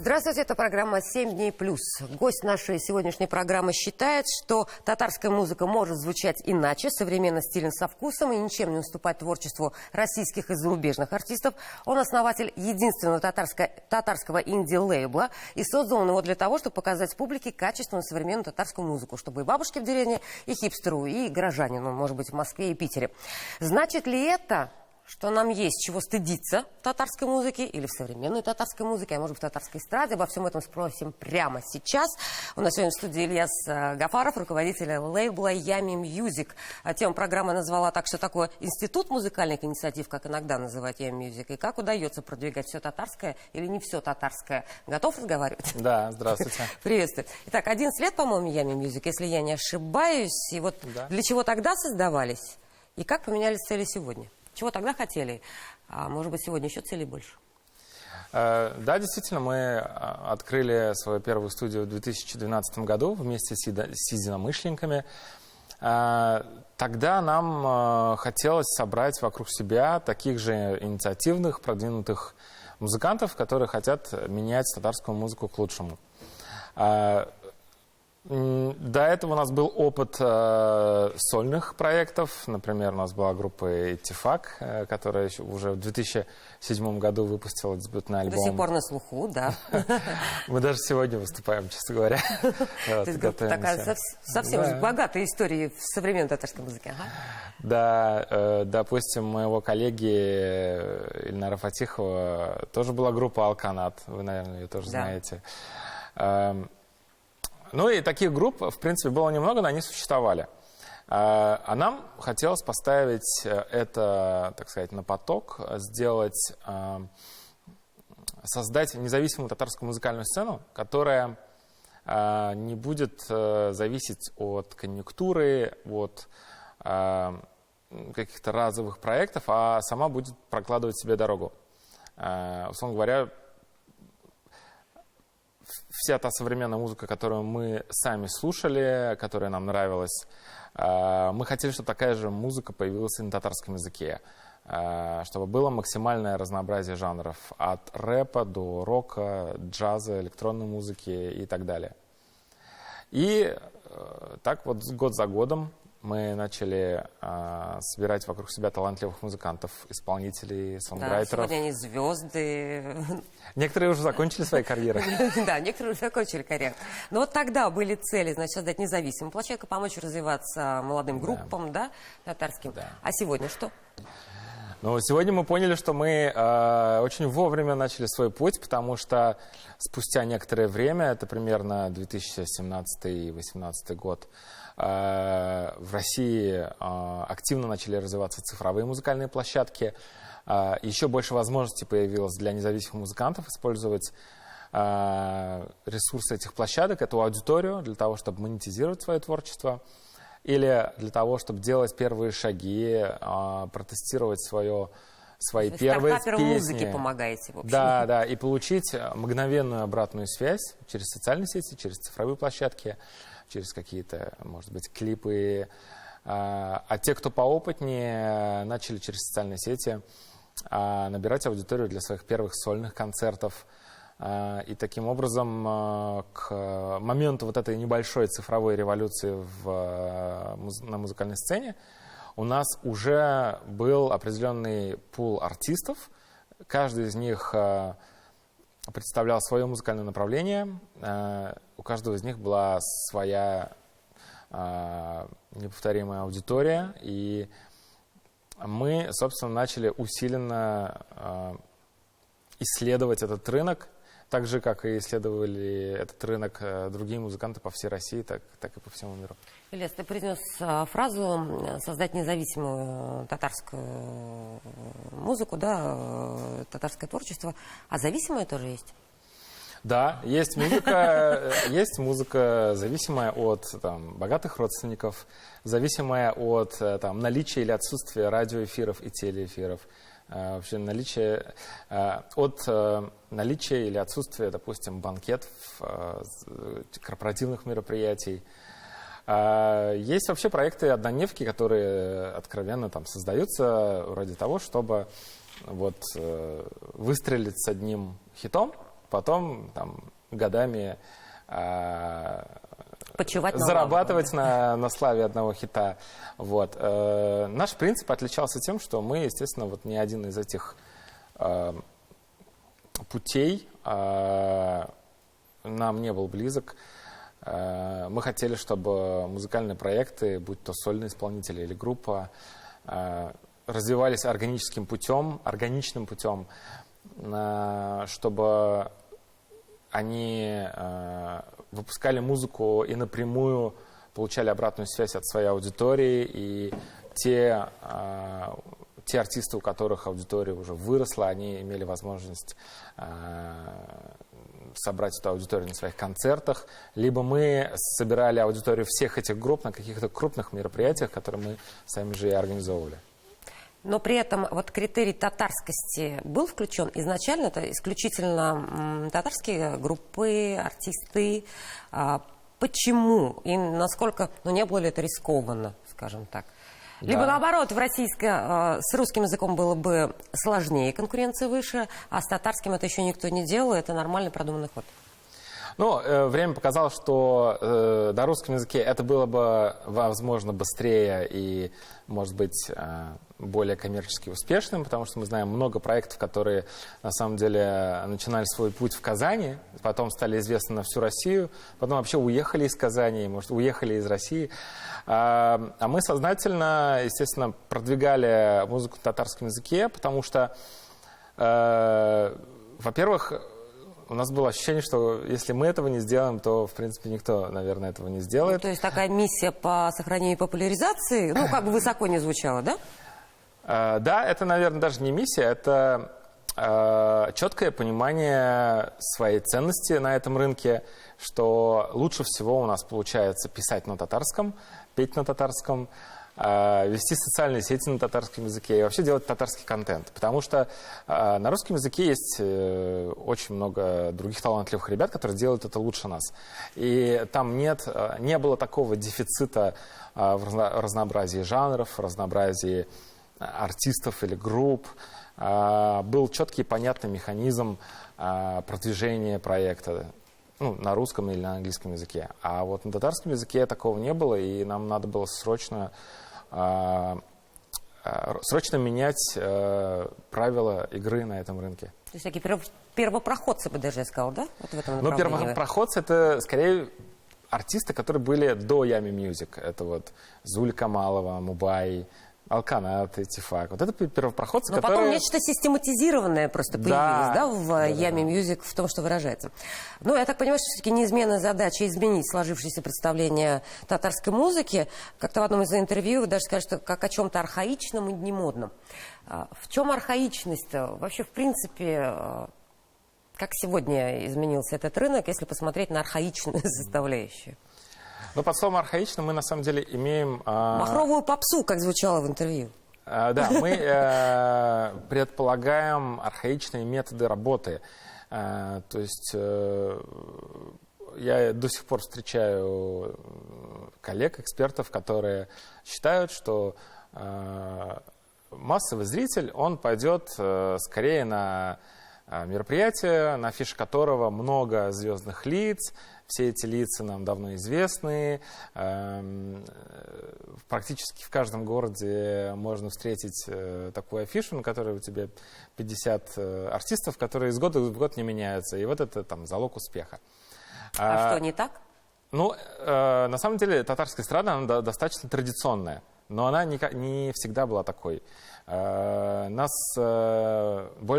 Здравствуйте, это программа «7 дней плюс». Гость нашей сегодняшней программы считает, что татарская музыка может звучать иначе, современно, стилен, со вкусом и ничем не уступать творчеству российских и зарубежных артистов. Он основатель единственного татарского инди-лейбла, и создал он его для того, чтобы показать публике качественную современную татарскую музыку, чтобы и бабушке в деревне, и хипстеру, и горожанину, может быть, в Москве и Питере. Значит ли это, что нам есть чего стыдиться в татарской музыке или в современной татарской музыке, а может быть в татарской эстраде? Обо всем этом спросим прямо сейчас. У нас сегодня в студии Ильяс Гафаров, руководитель лейбла Ями Мьюзик. Тему программы назвала так, что такое институт музыкальных инициатив, как иногда называют Ями Мьюзик, и как удается продвигать все татарское или не все татарское. Готов разговаривать? Да, здравствуйте. Приветствую. Итак, 11 лет, по-моему, Ями Мьюзик, если я не ошибаюсь. И вот для чего тогда создавались и как поменялись цели сегодня? Чего тогда хотели? А может быть, сегодня еще целей больше? Да, действительно, мы открыли свою первую студию в 2012 году вместе с единомышленниками. Тогда нам хотелось собрать вокруг себя таких же инициативных, продвинутых музыкантов, которые хотят менять татарскую музыку к лучшему. До этого у нас был опыт сольных проектов. Например, у нас была группа «Иттифак», которая уже в 2007 году выпустила дебютный альбом. До сих пор на слуху, да. Мы даже сегодня выступаем, честно говоря. То есть такая совсем богатая история в современной татарской музыке. Да, допустим, моего коллеги Ильнара Фатихова тоже была группа «Алканат». Вы, наверное, ее тоже знаете. Ну и таких групп, в принципе, было немного, но они существовали. А нам хотелось поставить это, так сказать, на поток, создать независимую татарскую музыкальную сцену, которая не будет зависеть от конъюнктуры, от каких-то разовых проектов, а сама будет прокладывать себе дорогу. Условно говоря, вся та современная музыка, которую мы сами слушали, которая нам нравилась, мы хотели, чтобы такая же музыка появилась и на татарском языке, чтобы было максимальное разнообразие жанров, от рэпа до рока, джаза, электронной музыки и так далее. И так вот год за годом мы начали собирать вокруг себя талантливых музыкантов, исполнителей, сонграйтеров. Да, сегодня они звезды. Некоторые уже закончили свои карьеры. Да, некоторые уже закончили карьеру. Но вот тогда были цели, значит, создать независимую площадку, помочь развиваться молодым группам, да, татарским. А сегодня что? Ну, сегодня мы поняли, что мы очень вовремя начали свой путь, потому что спустя некоторое время, это примерно 2017 и 2018 год, в России активно начали развиваться цифровые музыкальные площадки. Еще больше возможностей появилось для независимых музыкантов использовать ресурсы этих площадок, эту аудиторию, для того, чтобы монетизировать свое творчество, или для того, чтобы делать первые шаги, протестировать свои первые песни. Музыке помогаете, в общем. Да, да, и получить мгновенную обратную связь через социальные сети, через цифровые площадки, через какие-то, может быть, клипы. А те, кто поопытнее, начали через социальные сети набирать аудиторию для своих первых сольных концертов. И таким образом к моменту вот этой небольшой цифровой революции на музыкальной сцене у нас уже был определенный пул артистов. Каждый из них представлял свое музыкальное направление. У каждого из них была своя неповторимая аудитория. И мы, собственно, начали усиленно исследовать этот рынок, так же, как и исследовали этот рынок другие музыканты по всей России, так и по всему миру. Ильяс, ты произнес фразу «создать независимую татарскую музыку», да, татарское творчество. А зависимое тоже есть? Да, есть музыка, зависимая от богатых родственников, зависимая от наличия или отсутствия радиоэфиров и телеэфиров. Вообще наличие или отсутствие, допустим, банкетов, корпоративных мероприятий. Есть вообще проекты однодневки, которые откровенно создаются ради того, чтобы выстрелить с одним хитом, потом там, годами Почивать на зарабатывать лаврах, на славе одного хита. Вот. Наш принцип отличался тем, что мы, естественно, вот ни один из этих путей нам не был близок. Мы хотели, чтобы музыкальные проекты, будь то сольные исполнители или группа, развивались органическим путем, органичным путем, чтобы они выпускали музыку и напрямую получали обратную связь от своей аудитории, и те артисты, у которых аудитория уже выросла, они имели возможность собрать эту аудиторию на своих концертах, либо мы собирали аудиторию всех этих групп на каких-то крупных мероприятиях, которые мы сами же и организовывали. Но при этом вот критерий татарскости был включен изначально, это исключительно татарские группы, артисты. Почему и насколько, не было ли это рискованно, скажем так? Либо наоборот, с русским языком было бы сложнее, конкуренция выше, а с татарским это еще никто не делал, это нормальный продуманный ход. Время показало, что на русском языке это было бы, возможно, быстрее и, может быть, более коммерчески успешным, потому что мы знаем много проектов, которые, на самом деле, начинали свой путь в Казани, потом стали известны на всю Россию, потом вообще уехали из Казани, может, уехали из России. А мы сознательно, естественно, продвигали музыку на татарском языке, потому что, во-первых, у нас было ощущение, что если мы этого не сделаем, то, в принципе, никто, наверное, этого не сделает. То есть такая миссия по сохранению и популяризации, как бы высоко не звучало, да? Да, это, наверное, даже не миссия, это четкое понимание своей ценности на этом рынке, что лучше всего у нас получается писать на татарском, петь на татарском, вести социальные сети на татарском языке и вообще делать татарский контент. Потому что на русском языке есть очень много других талантливых ребят, которые делают это лучше нас. И там не было такого дефицита в разнообразии жанров, в разнообразии артистов или групп. Был четкий и понятный механизм продвижения проекта. На русском или на английском языке. А вот на татарском языке такого не было, и нам надо было срочно менять правила игры на этом рынке. То есть такие первопроходцы, бы даже я сказал, да? Вот в этом направлении. Первопроходцы — это скорее артисты, которые были до Yummy Music. Это вот Зуля Камалова, Мубай, Алканат, Этифак. Вот это первопроходцы, которые... потом нечто систематизированное просто появилось, в Yummy Music, в том, что выражается. Я так понимаю, что все-таки неизменная задача изменить сложившееся представление татарской музыки. Как-то в одном из интервью вы даже сказали, что как о чем-то архаичном и немодном. В чем архаичность-то? Вообще, в принципе, как сегодня изменился этот рынок, если посмотреть на архаичную составляющую? Под словом «архаично» мы на самом деле имеем... Махровую попсу, как звучало в интервью. Да, мы предполагаем архаичные методы работы. То есть я до сих пор встречаю коллег, экспертов, которые считают, что массовый зритель, он пойдет скорее на мероприятие, на афише которого много звездных лиц. Все эти лица нам давно известны. Практически в каждом городе можно встретить такую афишу, на которой у тебя 50 артистов, которые из года в год не меняются. И вот это залог успеха. А что, не так? На самом деле татарская эстрада, она достаточно традиционная. Но она не всегда была такой. Более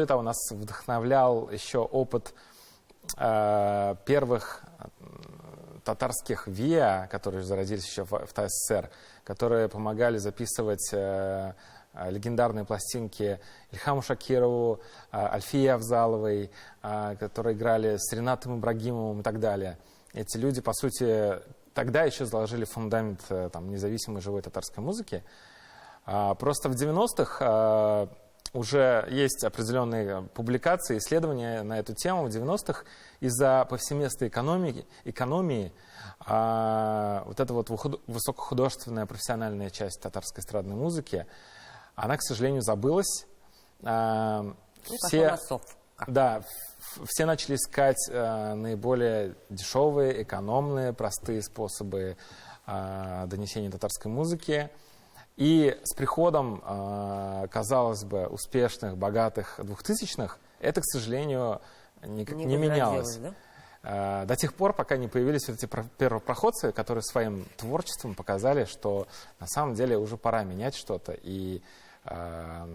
того, нас вдохновлял еще опыт первых татарских ВИА, которые зародились еще в ТССР, которые помогали записывать легендарные пластинки Ильхаму Шакирову, Альфии Авзаловой, которые играли с Ринатом Ибрагимовым и так далее. Эти люди, по сути, тогда еще заложили фундамент независимой живой татарской музыки. Просто в 90-х уже есть определенные публикации, исследования на эту тему. В 90-х из-за повсеместной экономии вот эта вот высокохудожественная профессиональная часть татарской эстрадной музыки, она, к сожалению, забылась. Да, все начали искать наиболее дешевые, экономные, простые способы донесения татарской музыки. И с приходом, казалось бы, успешных, богатых 2000-х, это, к сожалению, не менялось. Да? До тех пор, пока не появились эти первопроходцы, которые своим творчеством показали, что на самом деле уже пора менять что-то. И в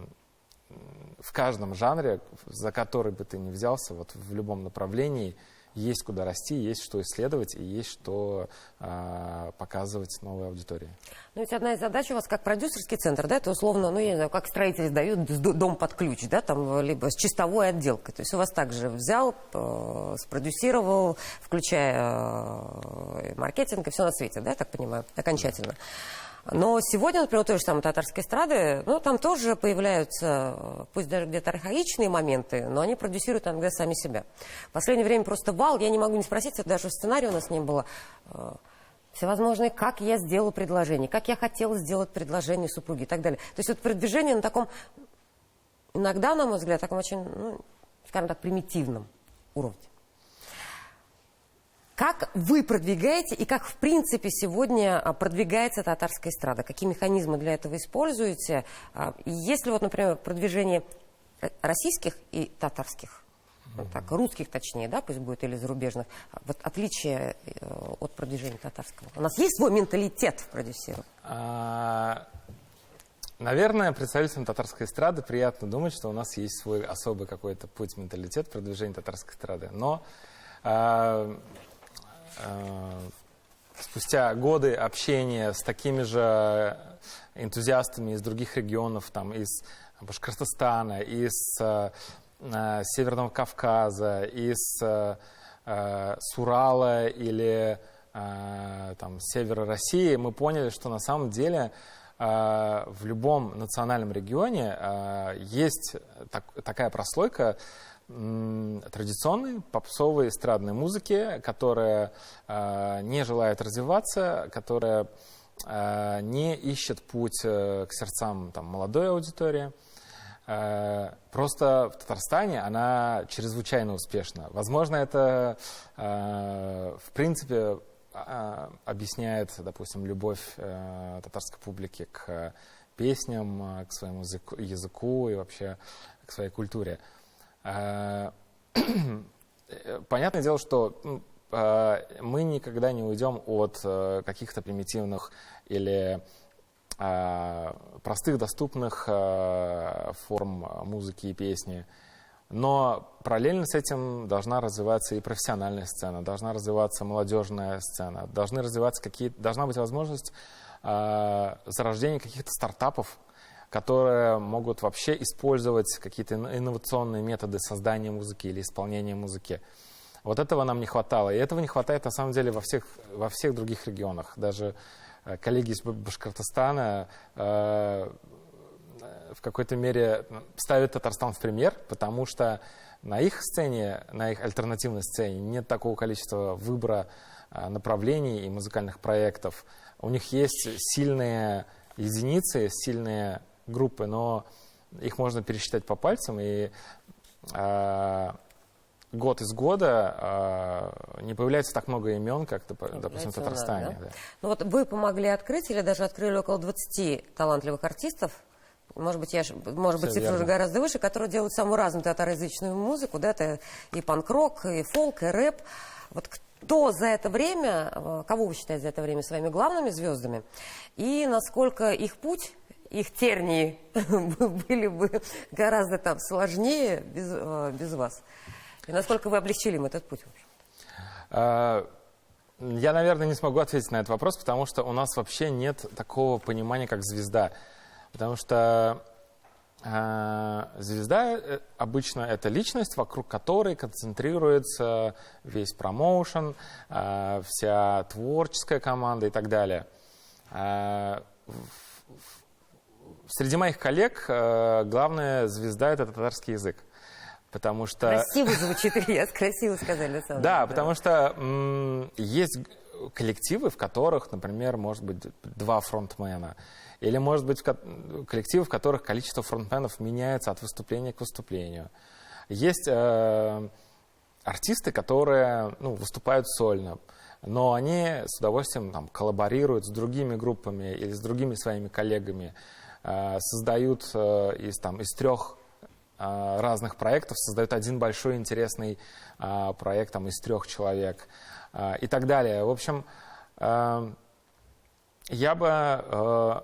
каждом жанре, за который бы ты ни взялся, вот в любом направлении, есть куда расти, есть что исследовать и есть что показывать новой аудитории. Ну, ведь одна из задач у вас как продюсерский центр, да, это условно, ну, я не знаю, как строители сдают дом под ключ, да, там, либо с чистовой отделкой. То есть у вас также взял, спродюсировал, включая маркетинг и все на свете, да, я так понимаю, окончательно. Но сегодня, например, у той же самой татарской эстрады, ну, там тоже появляются, пусть даже где-то архаичные моменты, но они продюсируют иногда сами себя. В последнее время просто вал, я не могу не спросить, даже в сценарии у нас не было, всевозможные, как я сделала предложение, как я хотела сделать предложение супруге и так далее. То есть вот продвижение на таком, иногда, на мой взгляд, таком очень, ну, скажем так, примитивном уровне. Как вы продвигаете и как, в принципе, сегодня продвигается татарская эстрада? Какие механизмы для этого используете? Есть ли, вот, например, продвижение российских и татарских, ну, так, русских точнее, да, пусть будет, или зарубежных, вот отличие от продвижения татарского? У нас есть свой менталитет в продюсировании? Наверное, представителям татарской эстрады приятно думать, что у нас есть свой особый какой-то путь, менталитет продвижения татарской эстрады. Но спустя годы общения с такими же энтузиастами из других регионов, там, из Башкортостана, из Северного Кавказа, из с Урала или там, севера России, мы поняли, что на самом деле в любом национальном регионе есть такая прослойка традиционной попсовой эстрадной музыки, которая не желает развиваться, которая не ищет путь к сердцам там, молодой аудитории. Просто в Татарстане она чрезвычайно успешна. Возможно, это в принципе объясняет, допустим, любовь татарской публики к песням, к своему языку и вообще к своей культуре. Понятное дело, что мы никогда не уйдем от каких-то примитивных или простых, доступных форм музыки и песни. Но параллельно с этим должна развиваться и профессиональная сцена, должна развиваться молодежная сцена, должна быть возможность зарождения каких-то стартапов, которые могут вообще использовать какие-то инновационные методы создания музыки или исполнения музыки. Вот этого нам не хватало. И этого не хватает на самом деле во всех других регионах. Даже коллеги из Башкортостана в какой-то мере ставят Татарстан в пример, потому что на их сцене, на их альтернативной сцене нет такого количества выбора направлений и музыкальных проектов. У них есть сильные единицы, сильные группы, но их можно пересчитать по пальцам, и год из года не появляется так много имен, как, допустим, в Татарстане. Да? Ну вот вы помогли открыть или даже открыли около 20 талантливых артистов, может быть, цифра уже гораздо выше, которые делают самую разную татароязычную музыку, да, это и панк-рок, и фолк, и рэп. Вот кто за это время, кого вы считаете за это время своими главными звездами, и насколько их путь, их тернии были бы гораздо там сложнее без вас? И насколько вы облегчили им этот путь? Я, наверное, не смогу ответить на этот вопрос, потому что у нас вообще нет такого понимания, как звезда. Потому что звезда обычно это личность, вокруг которой концентрируется весь промоушен, вся творческая команда и так далее. Среди моих коллег главная звезда — это татарский язык. Потому что... Красиво звучит, Ильяс, красиво сказали. Да, потому что есть коллективы, в которых, например, может быть 2 фронтмена. Или, может быть, коллективы, в которых количество фронтменов меняется от выступления к выступлению. Есть артисты, которые выступают сольно, но они с удовольствием там коллаборируют с другими группами или с другими своими коллегами, создают из 3 разных проектов, создают один большой интересный проект там, из 3 человек и так далее. В общем, я бы...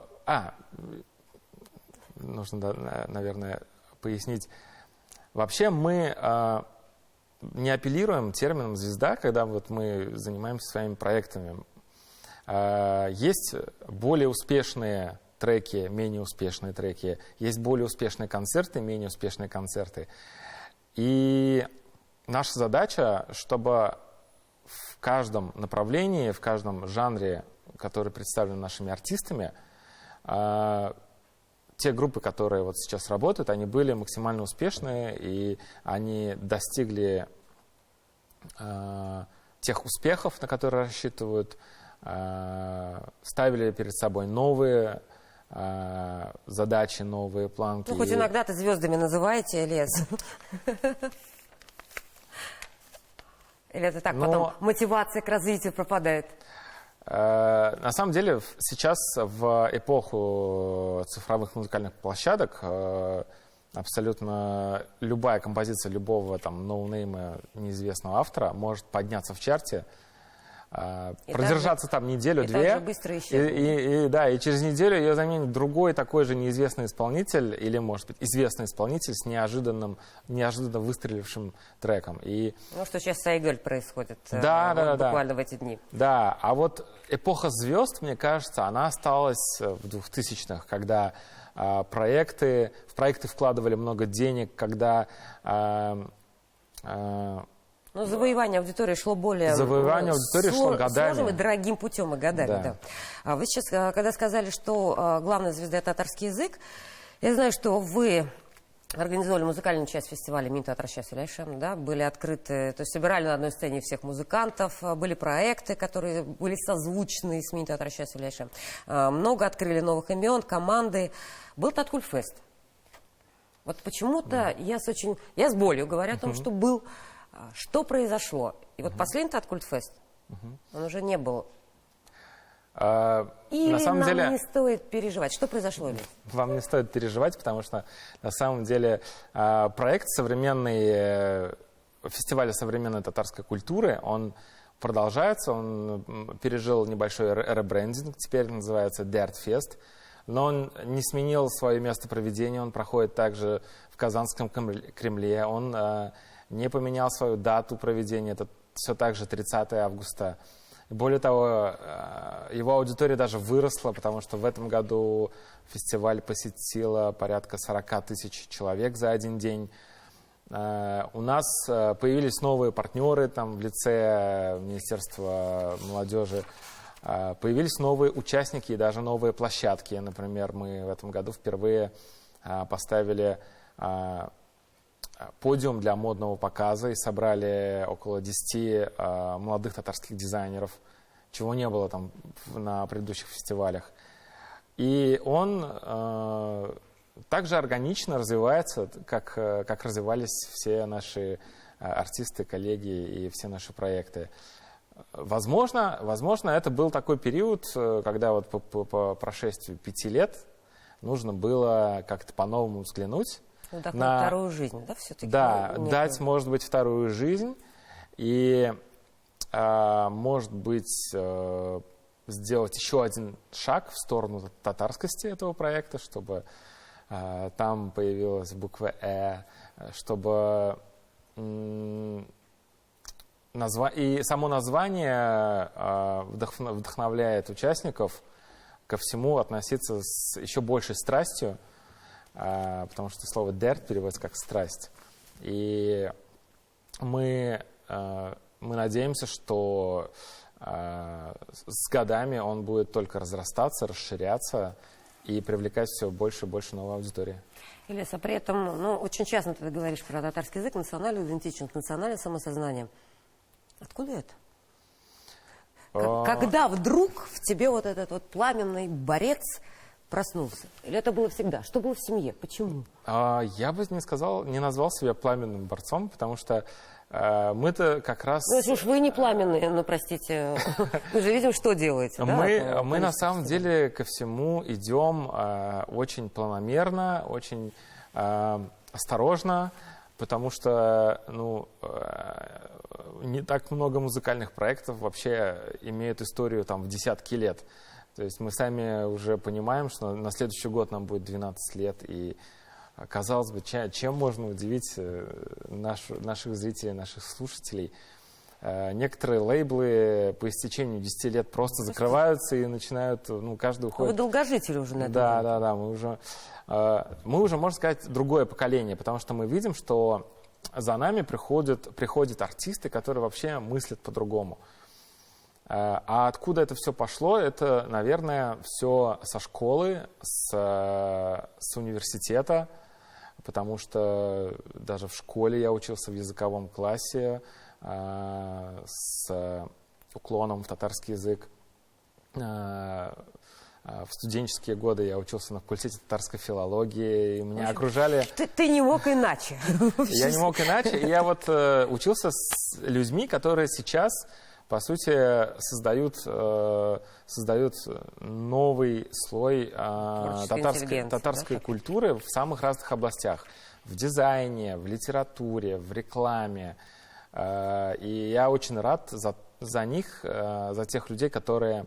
нужно, наверное, пояснить. Вообще мы не апеллируем термином «звезда», когда вот мы занимаемся своими проектами. Есть более успешные треки, менее успешные треки. Есть более успешные концерты, менее успешные концерты. И наша задача, чтобы в каждом направлении, в каждом жанре, который представлен нашими артистами, те группы, которые вот сейчас работают, они были максимально успешные, и они достигли тех успехов, на которые рассчитывают, ставили перед собой новые задачи, новые планки. Ну, хоть иногда-то звездами называете, Ильяс. Или это так, потом мотивация к развитию пропадает? На самом деле, сейчас в эпоху цифровых музыкальных площадок абсолютно любая композиция любого там ноунейма неизвестного автора может подняться в чарте, продержаться там неделю-две, и через неделю ее заменит другой такой же неизвестный исполнитель или, может быть, известный исполнитель с неожиданно выстрелившим треком. Ну, что сейчас с Айгель происходит буквально в эти дни. Да, а вот эпоха звезд, мне кажется, она осталась в 2000-х, когда в проекты вкладывали много денег, когда... Но завоевание аудитории шло более сложным и дорогим путем и годами. Да. Вы сейчас, когда сказали, что главная звезда — это татарский язык, я знаю, что вы организовали музыкальную часть фестиваля «Мин Татарща Сөйлешем», да, были открыты, то есть собирали на одной сцене всех музыкантов, были проекты, которые были созвучны с «Мин Татарща Сөйлешем». Много открыли новых имен, команды. Был Таткульфест. Вот почему-то я с болью говорю о том, что был... Что произошло? И вот последний Таткульфест, он уже не был. Или на самом деле, не стоит переживать? Что произошло, Илья? Вам не стоит переживать, потому что на самом деле проект фестиваля современной татарской культуры, он продолжается, он пережил небольшой ребрендинг, теперь называется Дертфест, но он не сменил свое место проведения, он проходит также в Казанском Кремле, он не поменял свою дату проведения, это все так же 30 августа. Более того, его аудитория даже выросла, потому что в этом году фестиваль посетило порядка 40 тысяч человек за один день. У нас появились новые партнеры там, в лице Министерства молодежи, появились новые участники и даже новые площадки. Например, мы в этом году впервые поставили подиум для модного показа и собрали около 10 молодых татарских дизайнеров, чего не было там на предыдущих фестивалях. И он также органично развивается, как развивались все наши артисты, коллеги и все наши проекты. Возможно, это был такой период, когда вот по прошествии 5 лет нужно было как-то по-новому взглянуть. На вторую жизнь, да, все-таки? Да, дать, может быть, вторую жизнь и, может быть, сделать еще один шаг в сторону татарскости этого проекта, чтобы там появилась буква «Э», чтобы и само название вдохновляет участников ко всему относиться с еще большей страстью, потому что слово «дерт» переводится как «страсть». И мы надеемся, что с годами он будет только разрастаться, расширяться и привлекать все больше и больше новой аудитории. Ильяс, а при этом, очень часто ты говоришь про татарский язык, национальную идентичность, национальное самосознание. Откуда это? Когда вдруг в тебе вот этот вот пламенный борец проснулся? Или это было всегда? Что было в семье? Почему? Я бы не назвал себя пламенным борцом, потому что мы-то как раз... Ну, если уж вы не пламенные, ну, простите, мы же видим, что делаете. Мы на самом деле ко всему идем очень планомерно, очень осторожно, потому что, ну, не так много музыкальных проектов вообще имеют историю там в десятки лет. То есть мы сами уже понимаем, что на следующий год нам будет 12 лет, и казалось бы, чем можно удивить наших зрителей, наших слушателей. Некоторые лейблы по истечению 10 лет просто закрываются и начинают, ну, каждый уходит. Вы долгожители уже на этом. Да, мы уже, можно сказать, другое поколение, потому что мы видим, что за нами приходят артисты, которые вообще мыслят по-другому. А откуда это все пошло? Это, наверное, все со школы, с университета, потому что даже в школе я учился в языковом классе с уклоном в татарский язык. В студенческие годы я учился на факультете татарской филологии, и меня окружали... Ты не мог иначе. Я не мог иначе, и я вот учился с людьми, которые сейчас, по сути, создают новый слой татарской культуры в самых разных областях. В дизайне, в литературе, в рекламе. И я очень рад за них, за тех людей, которые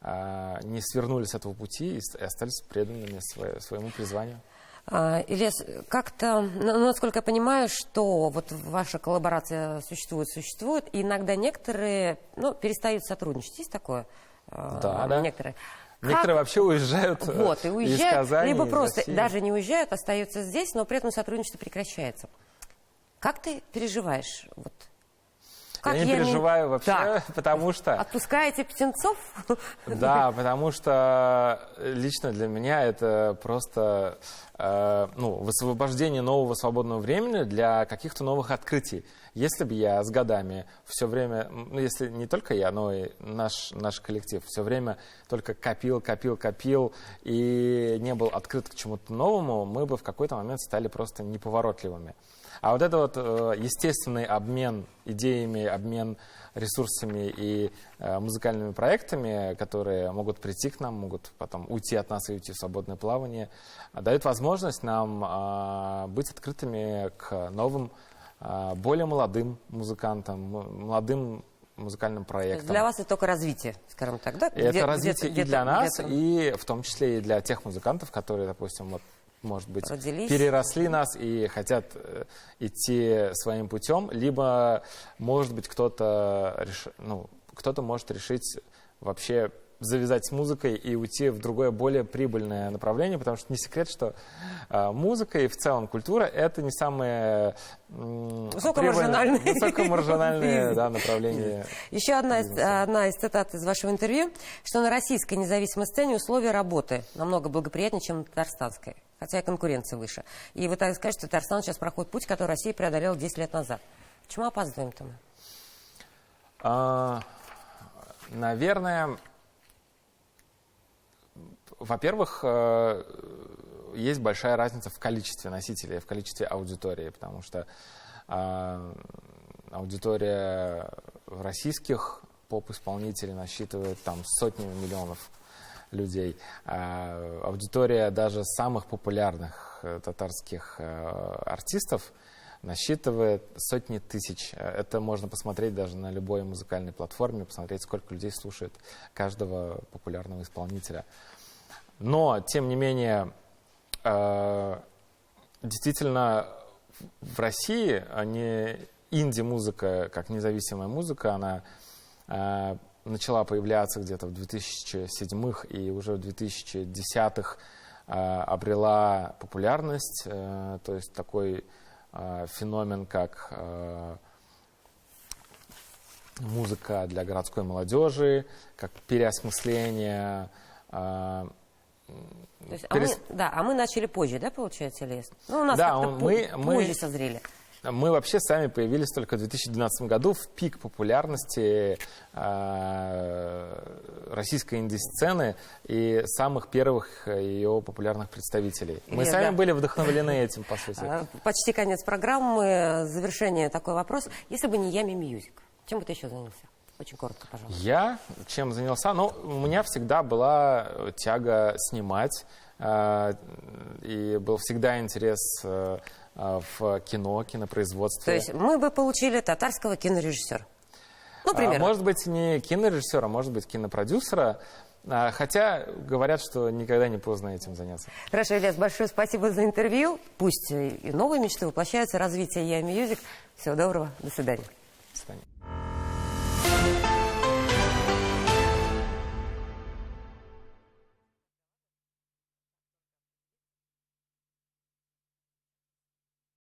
не свернули с этого пути и остались преданными своему призванию. Ильяс, как-то, насколько я понимаю, что вот ваша коллаборация существует, и иногда некоторые, перестают сотрудничать. Есть такое? Да. Некоторые. Некоторые вообще уезжают, и уезжают из Казани, либо из просто России. даже не уезжают, остаются здесь, но при этом сотрудничество прекращается. Как ты переживаешь? Я не переживаю вообще, да. потому что... Отпускаете птенцов? Да, потому что лично для меня это просто высвобождение нового свободного времени для каких-то новых открытий. Если бы я с годами все время, если не только я, но и наш коллектив, все время только копил и не был открыт к чему-то новому, мы бы в какой-то момент стали просто неповоротливыми. А вот это вот естественный обмен идеями, обмен ресурсами и музыкальными проектами, которые могут прийти к нам, могут потом уйти от нас и уйти в свободное плавание, дают возможность нам быть открытыми к новым, более молодым музыкантам, молодым музыкальным проектам. Для вас это только развитие, скажем так, да? Это развитие и для нас, и в том числе и для тех музыкантов, которые, допустим, может быть, переросли нас и хотят идти своим путем, либо, может быть, кто-то может решить вообще завязать с музыкой и уйти в другое, более прибыльное направление, потому что не секрет, что музыка и в целом культура — это не самое высокомаржинальное направление. Еще одна из цитат из вашего интервью, что на российской независимой сцене условия работы намного благоприятнее, чем на татарстанской, хотя и конкуренция выше. И вы так скажете, что Татарстан сейчас проходит путь, который Россия преодолела 10 лет назад. Почему опаздываем-то мы? Наверное, во-первых, есть большая разница в количестве носителей, в количестве аудитории, потому что аудитория российских поп-исполнителей насчитывает там сотни миллионов людей. Аудитория даже самых популярных татарских артистов насчитывает сотни тысяч. Это можно посмотреть даже на любой музыкальной платформе, посмотреть, сколько людей слушает каждого популярного исполнителя. Но, тем не менее, действительно, в России инди-музыка, как независимая музыка, она начала появляться где-то в 2007-х и уже в 2010-х обрела популярность, то есть такой феномен, как музыка для городской молодежи, как переосмысление. То есть, мы начали позже, да, получается, Ильяс? У нас да, как-то позже созрели. Мы вообще сами появились только в 2012 году в пик популярности российской инди-сцены и самых первых ее популярных представителей. Мы Илья, сами да. были вдохновлены этим, по сути. Почти конец программы. Завершение такой вопрос. Если бы не Ями Мьюзик, чем бы ты еще занялся? Очень коротко, пожалуйста. Я чем занялся? Ну, у меня всегда была тяга снимать, и был всегда интерес в кино, кинопроизводстве. То есть мы бы получили татарского кинорежиссера. Ну, примерно. Может быть, не кинорежиссера, может быть, кинопродюсера. Хотя говорят, что никогда не поздно этим заняться. Хорошо, Ильяс, большое спасибо за интервью. Пусть и новые мечты воплощаются. Развитие Я Мьюзик. Всего доброго. До свидания.